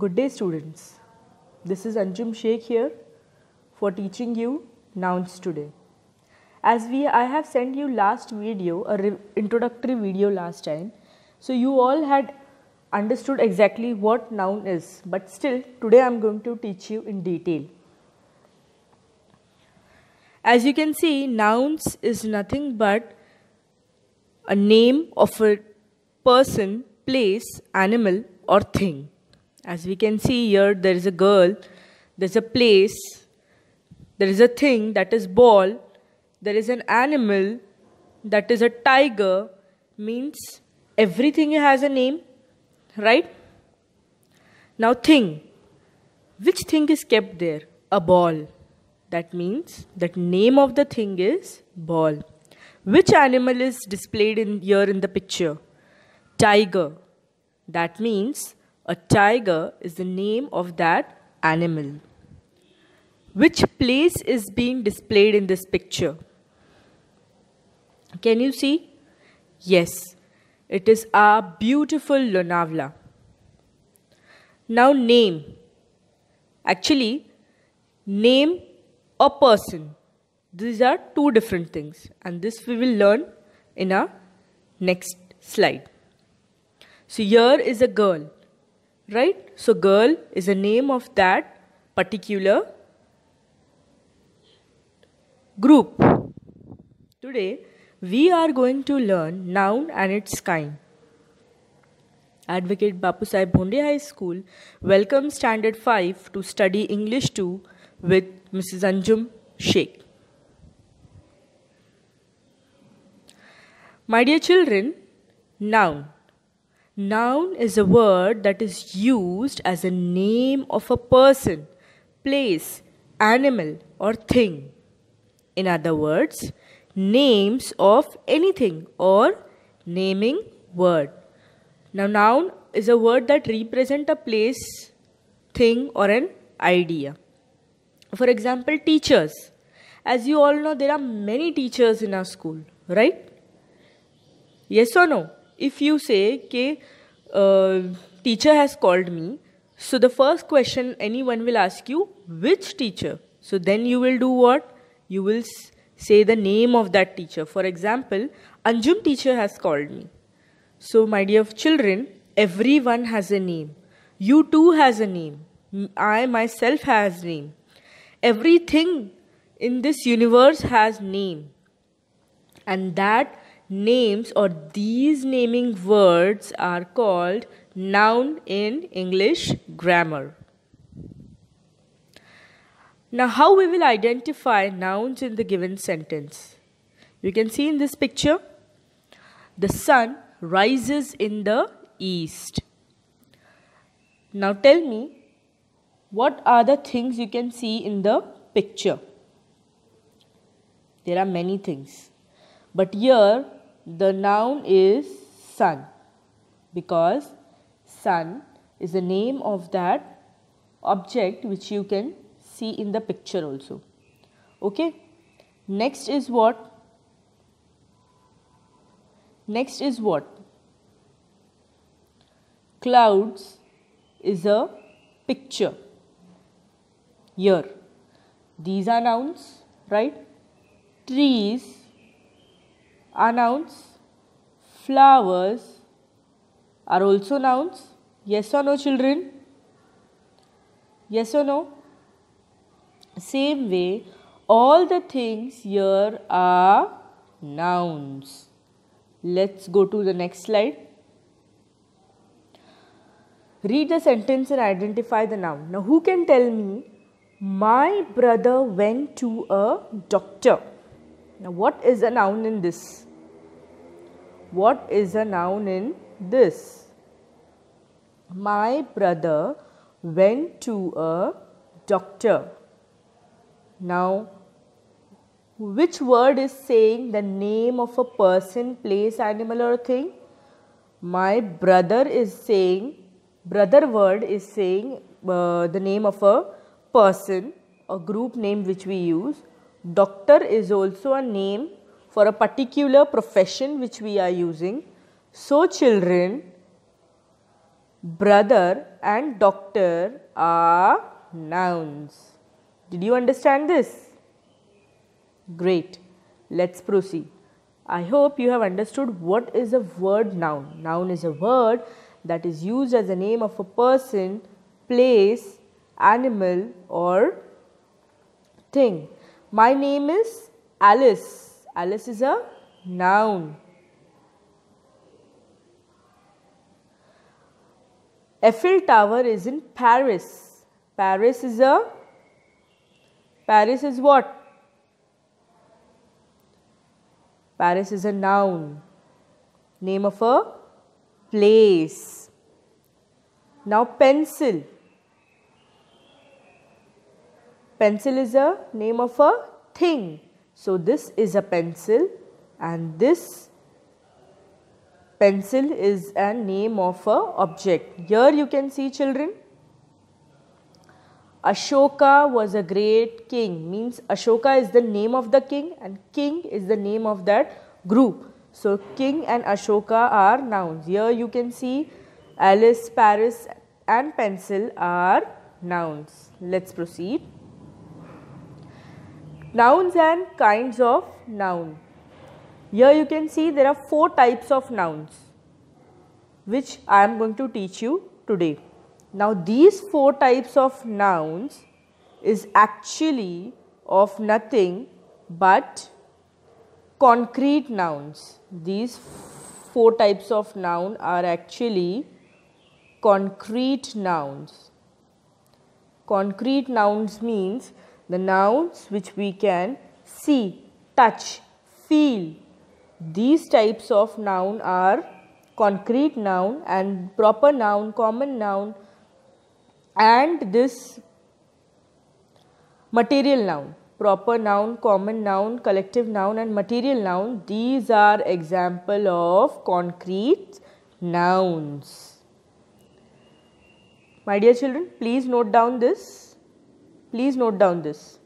Good day students, this is Anjum Sheikh here for teaching you nouns today. I have sent you last video, introductory video last time, so you all had understood exactly what noun is, but still today I am going to teach you in detail. As you can see, nouns is nothing but a name of a person, place, animal or thing. As we can see here, there is a girl, there is a place, there is a thing, that is ball, there is an animal, that is a tiger, means everything has a name, right? Now thing, which thing is kept there? A ball. That means that name of the thing is ball. Which animal is displayed here in the picture? Tiger. That means a tiger is the name of that animal. Which place is being displayed in this picture? Can you see? Yes, it is our beautiful Lonavala. Now name. Actually, name a person. These are two different things, and this we will learn in our next slide. So here is a girl, right? So girl is a name of that particular group. Today we are going to learn noun and its kind. Advocate Bapu Sahib Bhonde High School welcomes Standard 5 to study English 2 with Mrs. Anjum Sheikh. My dear children, noun. Noun is a word that is used as a name of a person, place, animal or thing. In other words, names of anything or naming word. Now, noun is a word that represents a place, thing or an idea. For example, teachers. As you all know, there are many teachers in our school, right? Yes or no? If you say, teacher has called me, so the first question anyone will ask you, which teacher? So then you will do what? You will say the name of that teacher. For example, Anjum teacher has called me. So my dear children, everyone has a name. You too has a name. I myself has a name. Everything in this universe has name. And that names or these naming words are called noun in English grammar. Now how we will identify nouns in the given sentence? You can see in this picture, the sun rises in the east. Now tell me, what are the things you can see in the picture? There are many things. But here, the noun is sun, because sun is the name of that object which you can see in the picture also. Okay? Next is what? Next is what? Clouds is a picture. Here. These are nouns, right? Trees are nouns. Flowers are also nouns. Yes or no, children? Yes or no? Same way, all the things here are nouns. Let's go to the next slide. Read the sentence and identify the noun. Now, who can tell me, my brother went to a doctor? Now, what is a noun in this? What is a noun in this? My brother went to a doctor. Now, which word is saying the name of a person, place, animal or thing? My brother is saying, brother word is saying the name of a person, a group name which we use. Doctor is also a name for a particular profession which we are using. So children, brother and doctor are nouns. Did you understand this? Great. Let's proceed. I hope you have understood what is a word noun. Noun is a word that is used as a name of a person, place, animal or thing. My name is Alice. Alice is a noun. Eiffel Tower is in Paris. Paris is what? Paris is a noun. Name of a place. Now pencil. Pencil is a name of a thing. So this is a pencil and this pencil is a name of a object. Here you can see, children, Ashoka was a great king. Means Ashoka is the name of the king and king is the name of that group. So king and Ashoka are nouns. Here you can see Alice, Paris and pencil are nouns. Let's proceed. Nouns and kinds of noun. Here you can see there are 4 types of nouns which I am going to teach you today. Now these 4 types of nouns is actually of nothing but concrete nouns. These 4 types of noun are actually concrete nouns. Concrete nouns means the nouns which we can see, touch, feel. These types of noun are concrete noun and proper noun, common noun and this material noun. Proper noun, common noun, collective noun and material noun. These are example of concrete nouns. My dear children, please note down this. Please note down this.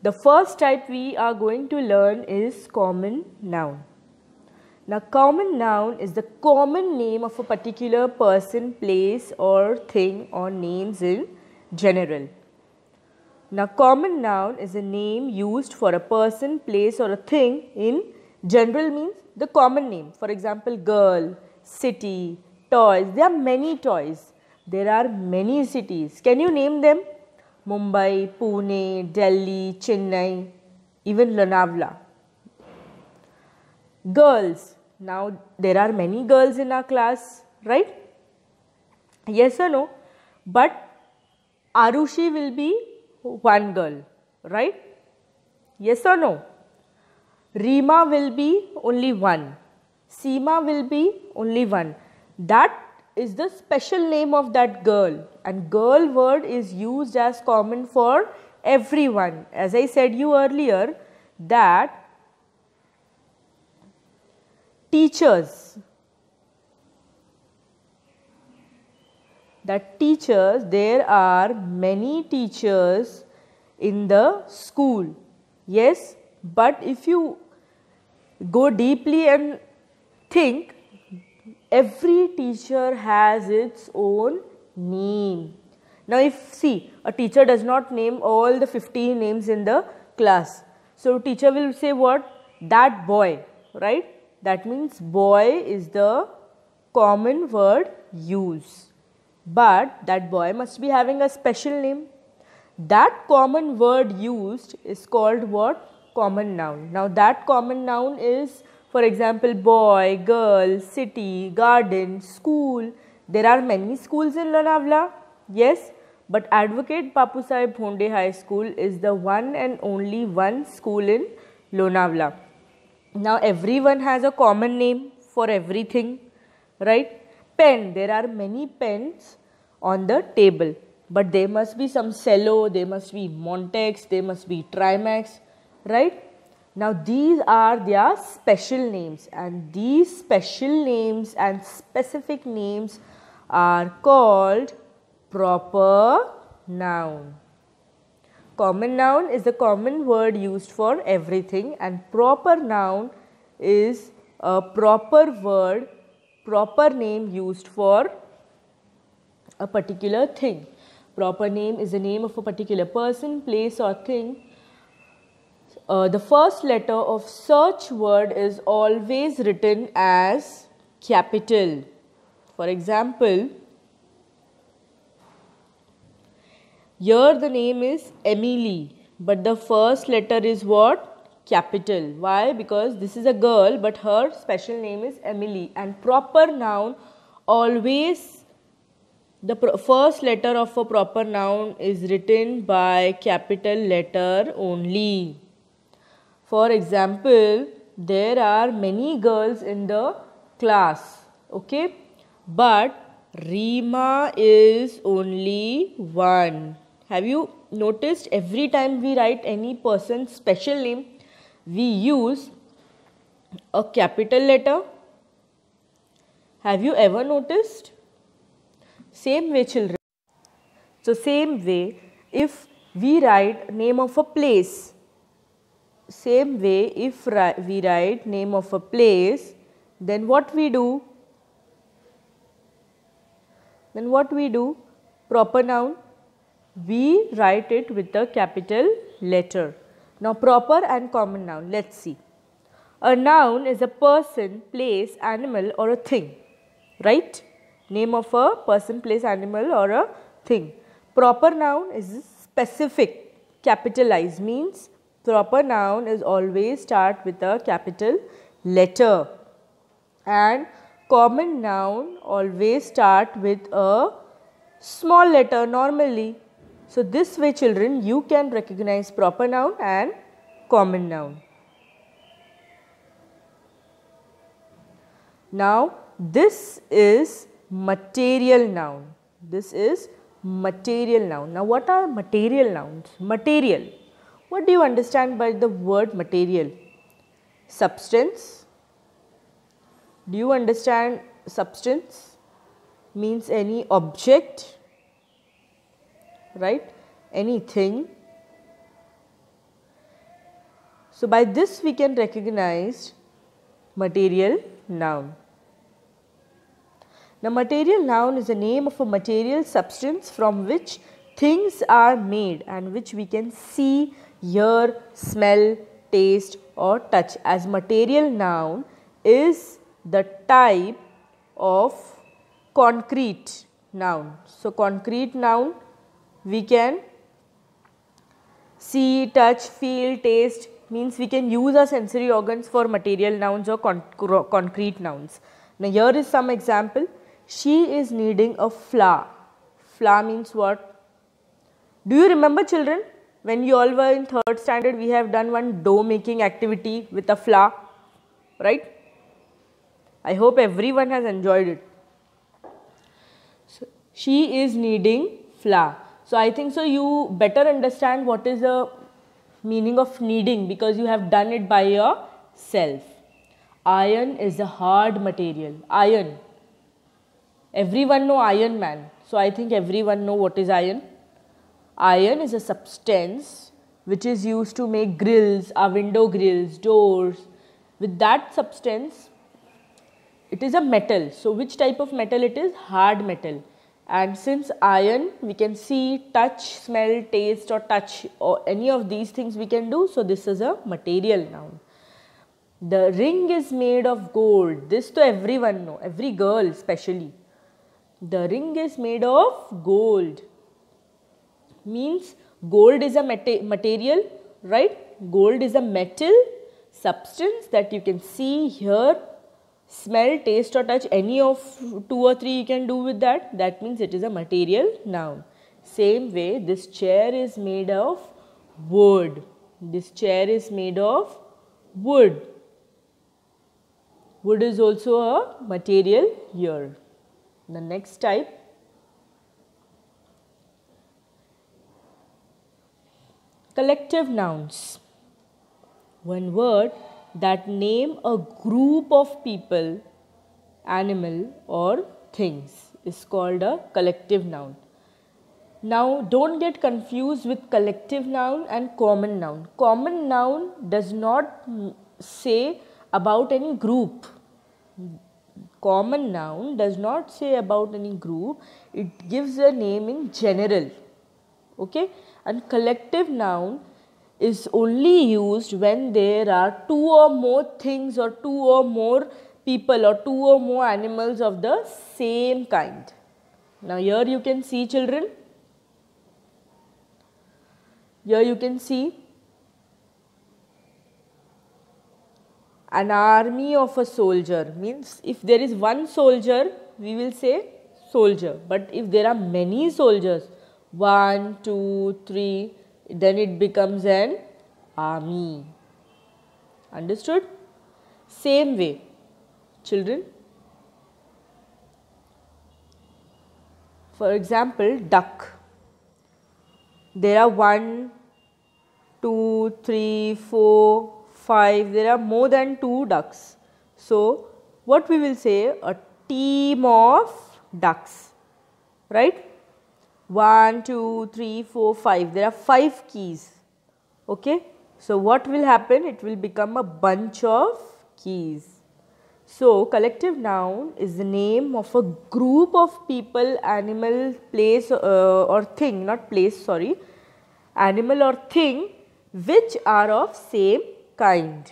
The first type we are going to learn is common noun. Now common noun is the common name of a particular person, place or thing or names in general. Now common noun is a name used for a person, place or a thing in general means the common name. For example, girl, city, toys. There are many toys. There are many cities. Can you name them? Mumbai, Pune, Delhi, Chennai, even Lonavala. Girls. Now there are many girls in our class, right? Yes or no? But Arushi will be one girl, right? Yes or no? Rima will be only one. Seema will be only one. That is the special name of that girl and girl word is used as common for everyone. As I said you earlier that teachers, there are many teachers in the school. Yes, but if you go deeply and think, every teacher has its own name. Now if see, a teacher does not name all the 15 names in the class. So teacher will say what? That boy, right? That means boy is the common word used. But that boy must be having a special name. That common word used is called what? Common noun. Now that common noun is, for example, boy, girl, city, garden, school. There are many schools in Lonavala, yes, but Advocate Bapu Saheb Bhonde High School is the one and only one school in Lonavala. Now everyone has a common name for everything, right? Pen, there are many pens on the table, but there must be some cello, there must be Montex, there must be Trimax, right? Now these are their special names and these special names and specific names are called proper noun. Common noun is the common word used for everything and proper noun is a proper word, proper name used for a particular thing. Proper name is the name of a particular person, place or thing. The first letter of such word is always written as capital. For example, here the name is Emily, but the first letter is what? Capital. Why? Because this is a girl, but her special name is Emily, and proper noun always the first letter of a proper noun is written by capital letter only. For example, there are many girls in the class, okay, but Rima is only one. Have you noticed every time we write any person's special name, we use a capital letter? Have you ever noticed? Same way, children. So same way, if we write name of a place, same way if we write name of a place, then what we do? Proper noun, we write it with a capital letter. Now proper and common noun, let's see. A noun is a person, place, animal or a thing, right? Name of a person, place, animal or a thing. Proper noun is specific, capitalized, means proper noun is always start with a capital letter, and common noun always start with a small letter normally. So this way, children, you can recognize proper noun and common noun. Now this is material noun. This is material noun. Now what are material nouns? Material. What do you understand by the word material? Substance. Do you understand substance? Means any object, right? Anything. So by this we can recognize material noun. Now material noun is the name of a material substance from which things are made and which we can see, hear, smell, taste or touch. As material noun is the type of concrete noun. So concrete noun we can see, touch, feel, taste, means we can use our sensory organs for material nouns or concrete nouns. Now here is some example. She is kneading a flour. Flour means what? Do you remember, children, when you all were in 3rd standard, we have done one dough making activity with a flour, right? I hope everyone has enjoyed it. So, she is kneading flour. So I think so you better understand what is the meaning of kneading because you have done it by yourself. Iron is a hard material. Iron. Everyone know Iron Man. So I think everyone know what is iron. Iron is a substance which is used to make grills, our window grills, doors. With that substance, it is a metal. So which type of metal it is? Hard metal. And since iron, we can see, touch, smell, taste or touch or any of these things we can do. So this is a material noun. The ring is made of gold. This to everyone know, every girl especially. The ring is made of gold. Means gold is a material, right? Gold is a metal substance that you can see, hear, smell, taste or touch. Any of 2 or 3 you can do with that. That means it is a material noun. Same way, this chair is made of wood. This chair is made of wood. Wood is also a material here. The next type, collective nouns. One word that name a group of people, animal or things is called a collective noun. Now don't get confused with collective noun and common noun. Common noun does not say about any group. Common noun does not say about any group, it gives a name in general. Okay, and collective noun is only used when there are two or more things or two or more people or two or more animals of the same kind. Now here you can see, children, here you can see an army of a soldier. Means if there is one soldier, we will say soldier, but if there are many soldiers, 1, 2, 3, then it becomes an army. Understood? Same way, children. For example, duck. There are 1, 2, 3, 4, 5. There are more than 2 ducks. So what we will say? A team of ducks, right? 1, 2, 3, 4, 5. There are 5 keys. Okay. So what will happen? It will become a bunch of keys. So collective noun is the name of a group of people, animal, place or thing, not place, sorry, animal or thing which are of same kind.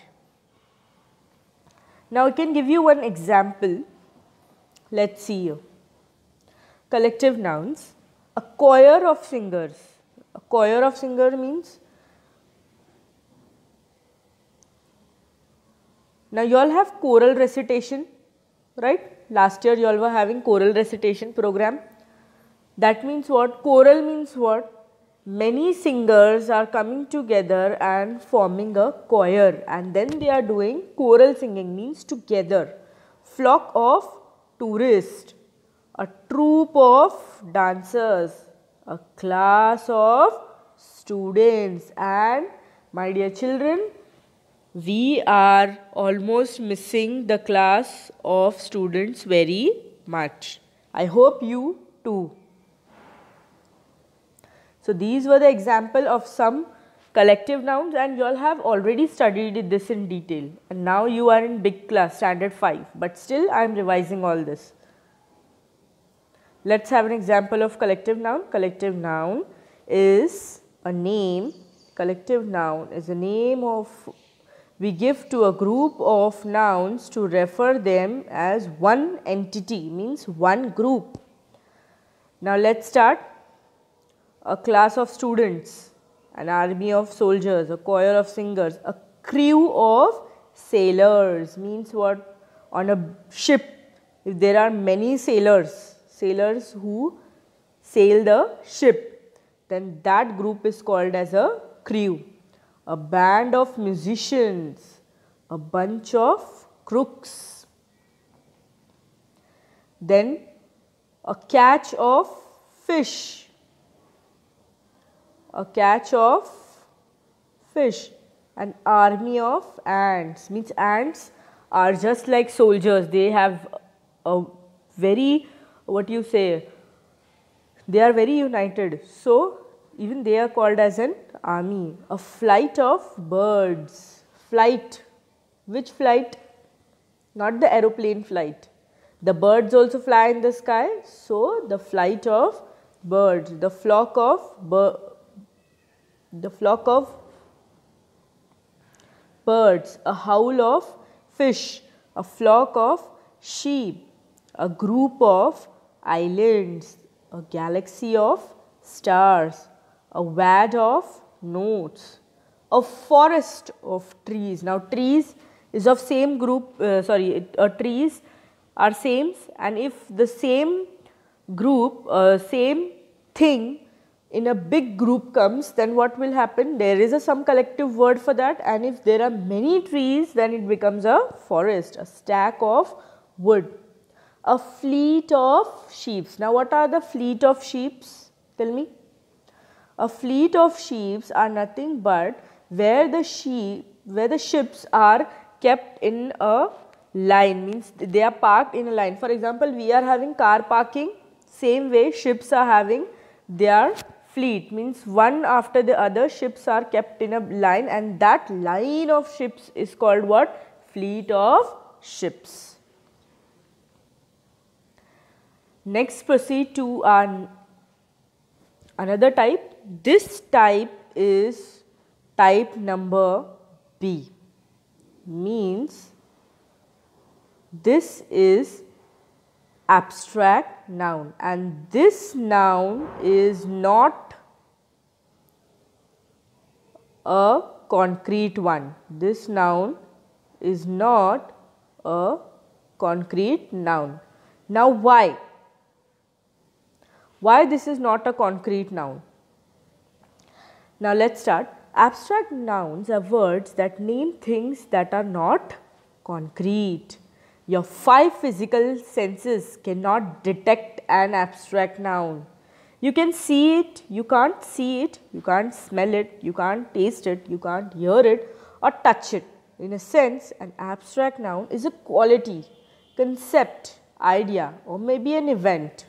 Now I can give you one example. Let's see here. Collective nouns. A choir of singers. A choir of singer means, now you all have choral recitation, right? Last year you all were having choral recitation program. That means what? Choral means what? Many singers are coming together and forming a choir, and then they are doing choral singing, means together. Flock of tourists, a troop of dancers, a class of students, and my dear children, we are almost missing the class of students very much. I hope you too. So these were the example of some collective nouns, and you all have already studied this in detail, and now you are in big class, standard 5, but still I am revising all this. Let's have an example of collective noun. Collective noun is a name. Collective noun is a name of, we give to a group of nouns to refer them as one entity, means one group. Now let's start. A class of students, an army of soldiers, a choir of singers, a crew of sailors, means what? On a ship, if there are many sailors, sailors who sail the ship, then that group is called as a crew. A band of musicians, a bunch of crooks. Then a catch of fish, a catch of fish. An army of ants, means ants are just like soldiers, they have a very, what you say, they are very united, so even they are called as an army. A flight of birds. Flight, which flight? Not the aeroplane flight, the birds also fly in the sky, so the flight of birds. The flock of birds, a howl of fish, a flock of sheep, a group of islands, a galaxy of stars, a wad of notes, a forest of trees. Now trees is of same group, trees are same, and if the same group, same thing in a big group comes, then what will happen? There is some collective word for that, and if there are many trees, then it becomes a forest, a stack of wood. A fleet of sheep. Now what are the fleet of sheep? Tell me. A fleet of sheep are nothing but where the ships are kept in a line, means they are parked in a line. For example, we are having car parking, same way ships are having their fleet, means one after the other ships are kept in a line, and that line of ships is called what? fleet of ships. Next, proceed to our another type. This type is type number B. Means this is abstract noun, and this noun is not a concrete one. This noun is not a concrete noun. Now why? Why this is not a concrete noun? Now let's start. Abstract nouns are words that name things that are not concrete. Your 5 physical senses cannot detect an abstract noun. You can see it, you can't see it, you can't smell it, you can't taste it, you can't hear it or touch it. In a sense, an abstract noun is a quality, concept, idea or maybe an event.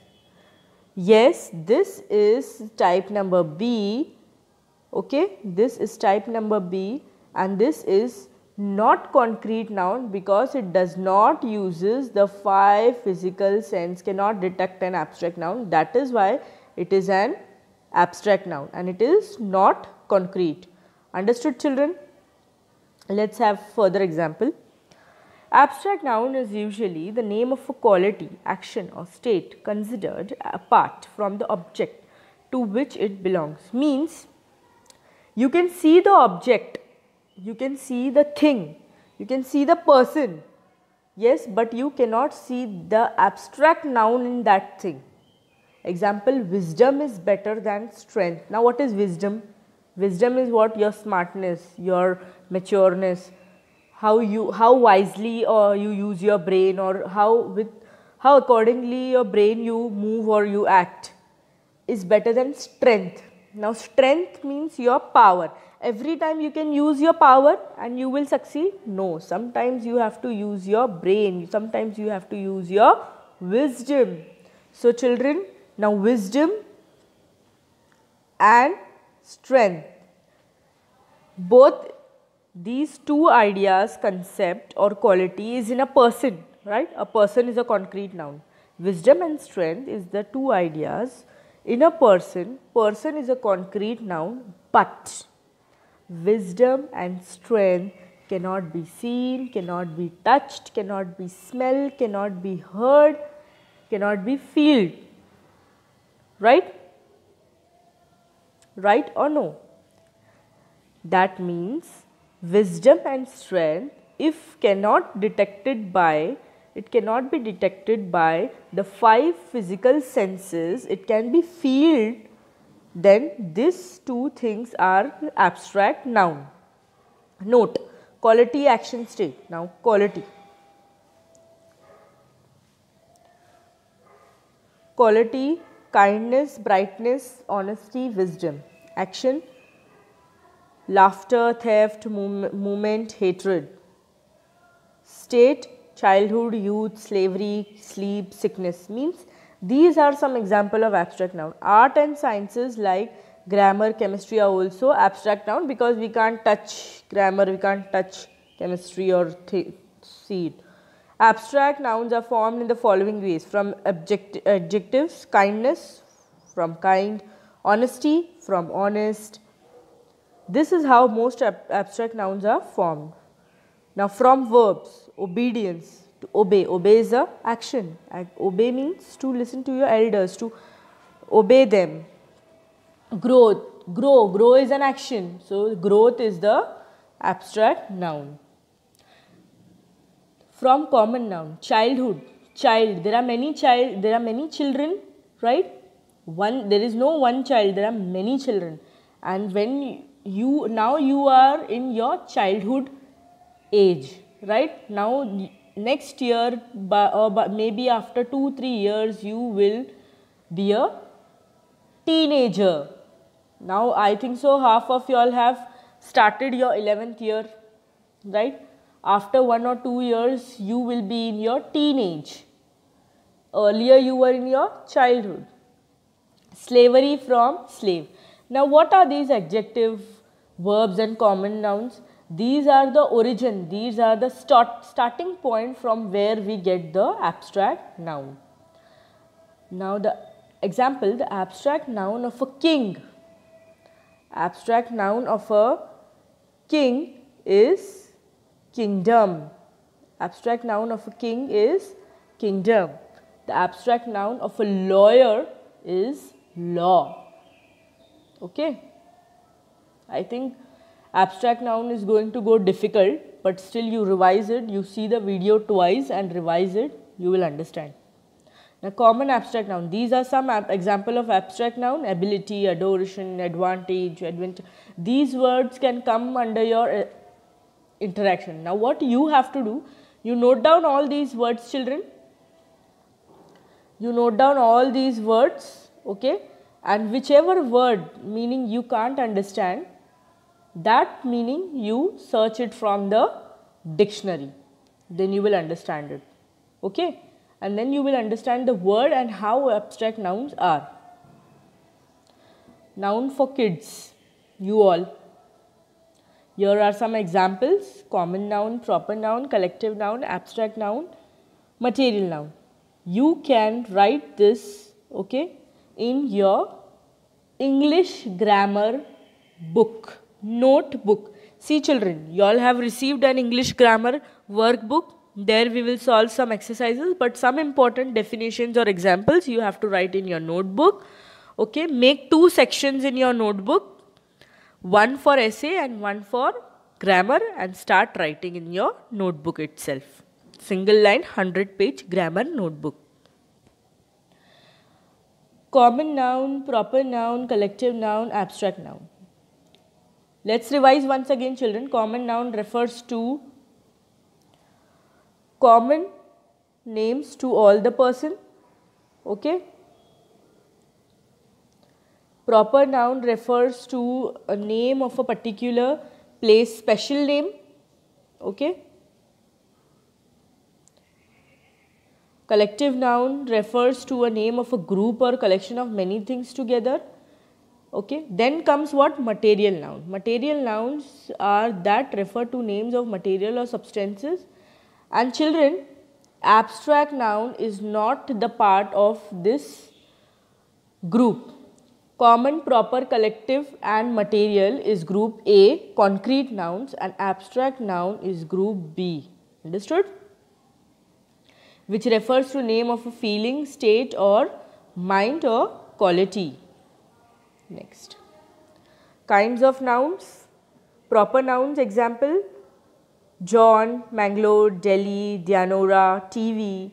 Yes, this is type number B, okay, this is type number B, and this is not concrete noun because it does not uses the 5 physical sense, cannot detect an abstract noun. That is why it is an abstract noun and it is not concrete. Understood, children? Let's have further example. Abstract noun is usually the name of a quality, action or state considered apart from the object to which it belongs. Means you can see the object, you can see the thing, you can see the person, yes, but you cannot see the abstract noun in that thing. Example, wisdom is better than strength. Now what is wisdom? Wisdom is what? Your smartness, your matureness, how wisely you use your brain, or how accordingly your brain you move or you act is better than strength. Now strength means your power. Every time you can use your power and you will succeed? No, sometimes you have to use your brain, sometimes you have to use your wisdom. So children, now wisdom and strength, both these two ideas, concept or quality is in a person, right? A person is a concrete noun. Wisdom and strength is the two ideas in a person. Person is a concrete noun, but wisdom and strength cannot be seen, cannot be touched, cannot be smelled, cannot be heard, cannot be felt. Right? Right or no? That means wisdom and strength, if cannot detected by, it cannot be detected by the 5 physical senses, it can be felt, then these two things are abstract noun. Note, quality, action, state. Now quality. Quality, kindness, brightness, honesty, wisdom. Action, laughter, theft, movement, hatred. State, childhood, youth, slavery, sleep, sickness. Means these are some example of abstract noun. Art and sciences like grammar, chemistry are also abstract noun because we can't touch grammar, we can't touch chemistry or see it. Abstract nouns are formed in the following ways: from adjectives, kindness, from kind, honesty, from honest. This is how most abstract nouns are formed. Now from verbs, obedience, to obey. Obey is a action. Obey means to listen to your elders, to obey them. Growth, grow is an action. So growth is the abstract noun. From common noun, childhood, child. There are many children, right? There is no one child, there are many children. And when you are in your childhood age, right? Now next year or maybe after 2-3 years you will be a teenager. Now I think so half of you all have started your 11th year, right? After 1 or 2 years you will be in your teenage. Earlier you were in your childhood. Slavery, from slave. Now what are these adjective, verbs and common nouns? These are the origin, these are the starting point from where we get the abstract noun. Now the example, the abstract noun of a king. Abstract noun of a king is kingdom. Abstract noun of a king is kingdom. The abstract noun of a lawyer is law. Okay. I think abstract noun is going to go difficult, but still you revise it, you see the video twice and revise it, you will understand. Now common abstract noun, these are some example of abstract noun: ability, adoration, advantage, adventure. These words can come under your interaction. Now what you have to do, you note down all these words, children. You note down all these words, okay, and whichever word meaning you can't understand, that meaning you search it from the dictionary, then you will understand it, okay, and then you will understand the word and how abstract nouns are. Noun for kids, you all. Here are some examples: common noun, proper noun, collective noun, abstract noun, material noun. You can write this, okay, in your English grammar book, notebook. See children, you all have received an English grammar workbook. There we will solve some exercises, but some important definitions or examples you have to write in your notebook. Okay, make 2 sections in your notebook, one for essay and one for grammar, and start writing in your notebook itself. Single line 100-page grammar notebook. Common noun, proper noun, collective noun, abstract noun. Let's revise once again, children. Common noun refers to common names to all the person, okay. Proper noun refers to a name of a particular place, special name, okay. Collective noun refers to a name of a group or collection of many things together, okay. Then comes what? Material noun. Material nouns are that refer to names of material or substances. And children, abstract noun is not the part of this group. Common, proper, collective and material is group A, concrete nouns, and abstract noun is group B. Understood? Which refers to name of a feeling, state or mind or quality. Next. Kinds of nouns. Proper nouns, example: John, Mangalore, Delhi, Dianora, TV.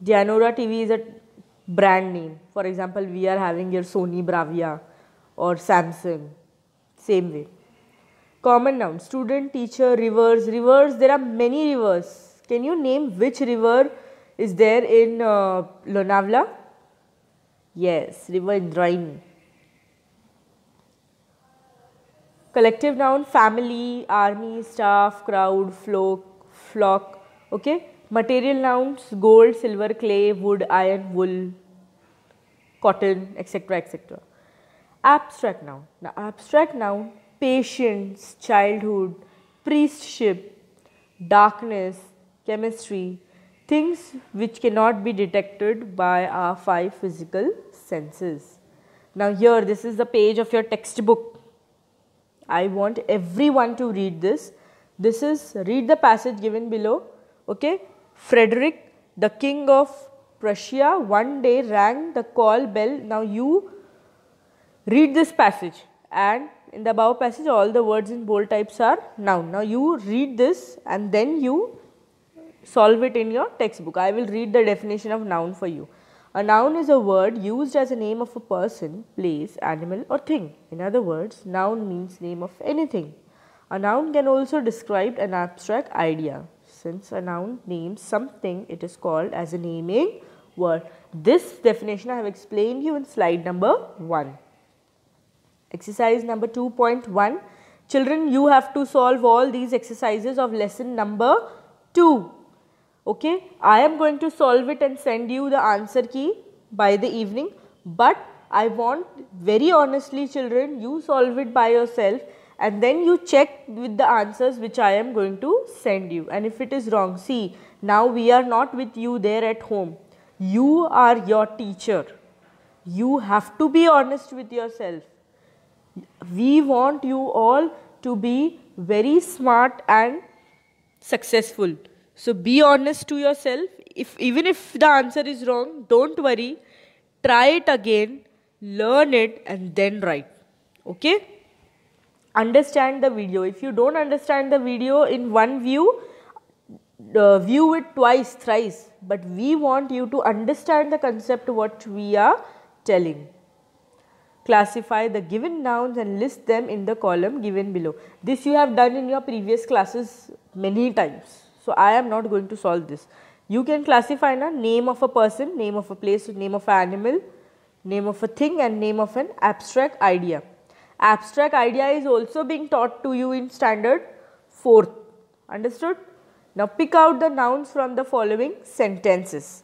Dianora TV is a brand name. For example, we are having here Sony Bravia or Samsung. Same way. Common nouns: student, teacher, rivers. Rivers, there are many rivers. Can you name which river is there in Lonavala? Yes, river Indrayani. Collective noun: family, army, staff, crowd, flock, okay. Material nouns: gold, silver, clay, wood, iron, wool, cotton, etc., etc. Abstract noun. Now, abstract noun: patience, childhood, priestship, darkness, chemistry, things which cannot be detected by our 5 physical senses. Now here, this is the page of your textbook. I want everyone to read this. This is, read the passage given below, okay. Frederick, the king of Prussia, one day rang the call bell. Now you read this passage, and in the above passage all the words in bold types are noun. Now you read this and then you solve it in your textbook. I will read the definition of noun for you. A noun is a word used as a name of a person, place, animal or thing. In other words, noun means name of anything. A noun can also describe an abstract idea. Since a noun names something, it is called as a naming word. This definition I have explained you in slide number 1. Exercise number 2.1. Children, you have to solve all these exercises of lesson number 2. Okay, I am going to solve it and send you the answer key by the evening, but I want very honestly, children, you solve it by yourself and then you check with the answers which I am going to send you. And if it is wrong, see, now we are not with you there at home. You are your teacher. You have to be honest with yourself. We want you all to be very smart and successful. So be honest to yourself. Even if the answer is wrong, don't worry. Try it again, learn it, and then write. Okay? Understand the video. If you don't understand the video in one view, view it twice, thrice. But we want you to understand the concept what we are telling. Classify the given nouns and list them in the column given below. This you have done in your previous classes many times. So I am not going to solve this. You can classify na name of a person, name of a place, name of an animal, name of a thing, and name of an abstract idea. Abstract idea is also being taught to you in standard 4th. Understood? Now pick out the nouns from the following sentences.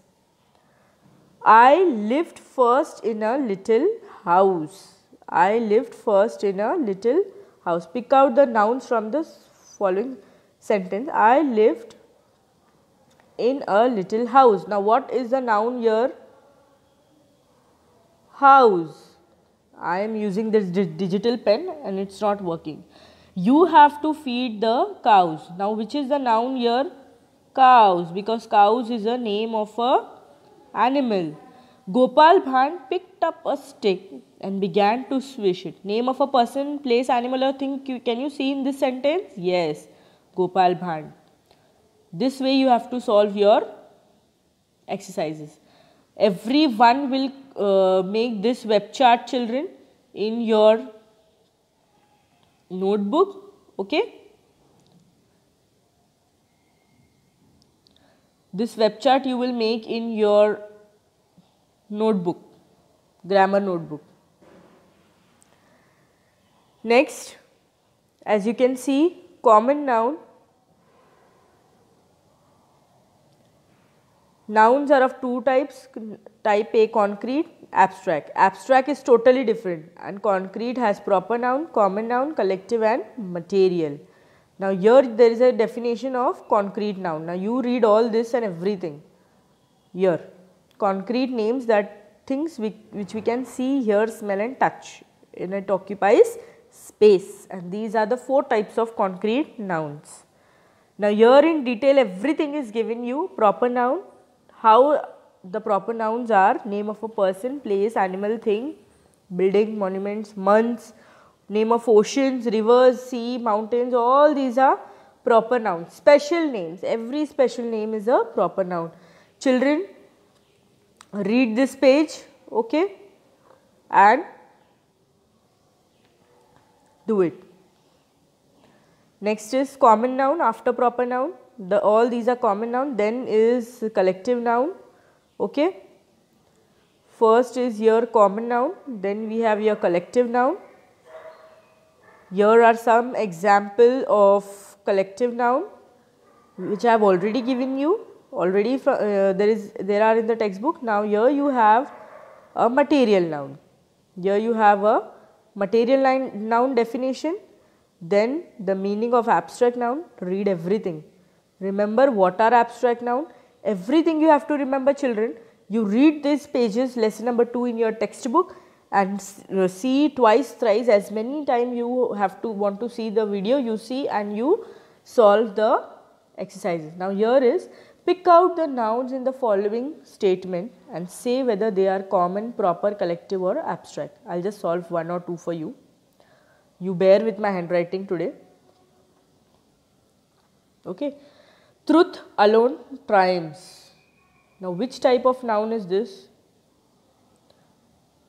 I lived first in a little house. I lived first in a little house. Pick out the nouns from the following sentence. I lived in a little house. Now what is the noun here? House. I am using this digital pen and it's not working. You have to feed the cows. Now which is the noun here? Cows, because cows is a name of a animal. Gopal Bhan picked up a stick and began to swish it. Name of a person, place, animal or thing. Can you see in this sentence? Yes, Gopal Bhan. This way you have to solve your exercises. Everyone will make this web chart, children, in your notebook. Okay. This web chart you will make in your notebook, grammar notebook. Next, as you can see, common noun. Nouns are of two types, type A concrete, abstract. Abstract is totally different, and concrete has proper noun, common noun, collective and material. Now here there is a definition of concrete noun. Now you read all this and everything here. Concrete names that things which we can see, hear, smell and touch, and it occupies space, and these are the 4 types of concrete nouns. Now here in detail everything is given you. Proper noun, how the proper nouns are: name of a person, place, animal, thing, building, monuments, months, name of oceans, rivers, sea, mountains, all these are proper nouns. Special names, every special name is a proper noun. Children, read this page, okay, and do it. Next is common noun after proper noun. All these are common noun. Then is collective noun. Okay. First is your common noun. Then we have your collective noun. Here are some example of collective noun which I have already given you. Already there are in the textbook. Now here you have a material noun. Here you have a material noun definition. Then the meaning of abstract noun. Read everything. Remember what are abstract noun. Everything you have to remember, children. You read these pages, lesson number 2 in your textbook, and see twice, thrice, as many times you want to see the video, you see and you solve the exercises. Now here is, pick out the nouns in the following statement and say whether they are common, proper, collective or abstract. I will just solve 1 or 2 for you. You bear with my handwriting today. Okay. Truth alone triumphs. Now which type of noun is this?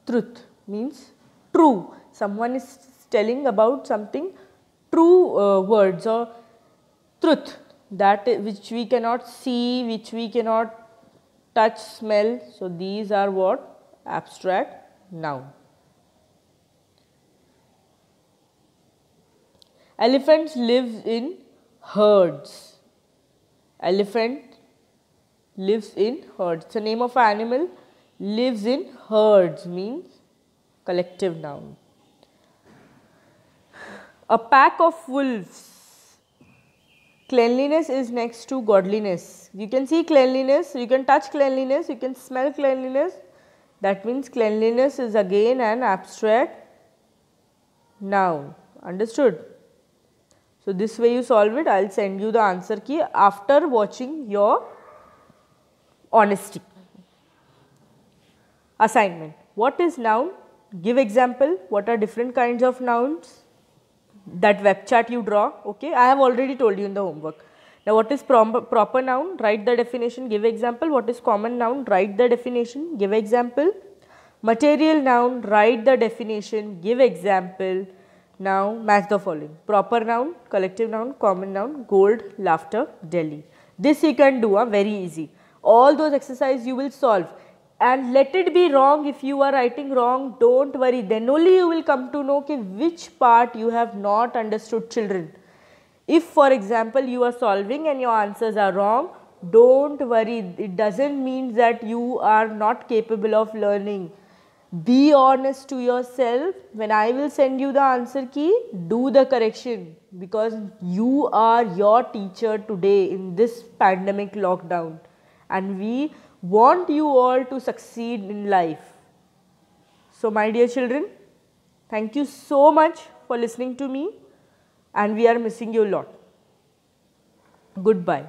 Truth means true. Someone is telling about something, true words or truth, that which we cannot see, which we cannot touch, smell. So these are what? Abstract noun. Elephants live in herds. Elephant lives in herds. The name of an animal, lives in herds, means collective noun. A pack of wolves. Cleanliness is next to godliness. You can see cleanliness, you can touch cleanliness, you can smell cleanliness. That means cleanliness is again an abstract noun. Understood? So, this way you solve it. I will send you the answer key after watching your honesty. Assignment. What is noun? Give example. What are different kinds of nouns? That web chart you draw. Okay, I have already told you in the homework. Now, what is proper noun? Write the definition, give example. What is common noun? Write the definition, give example. Material noun, write the definition, give example. Now, match the following. Proper noun, collective noun, common noun, gold, laughter, Delhi. This you can do, very easy. All those exercises you will solve. And let it be wrong. If you are writing wrong, don't worry. Then only you will come to know which part you have not understood, children. If for example you are solving and your answers are wrong, don't worry. It doesn't mean that you are not capable of learning. Be honest to yourself. When I will send you the answer key, do the correction, because you are your teacher today in this pandemic lockdown, and we want you all to succeed in life. So my dear children, thank you so much for listening to me, and we are missing you a lot. Goodbye.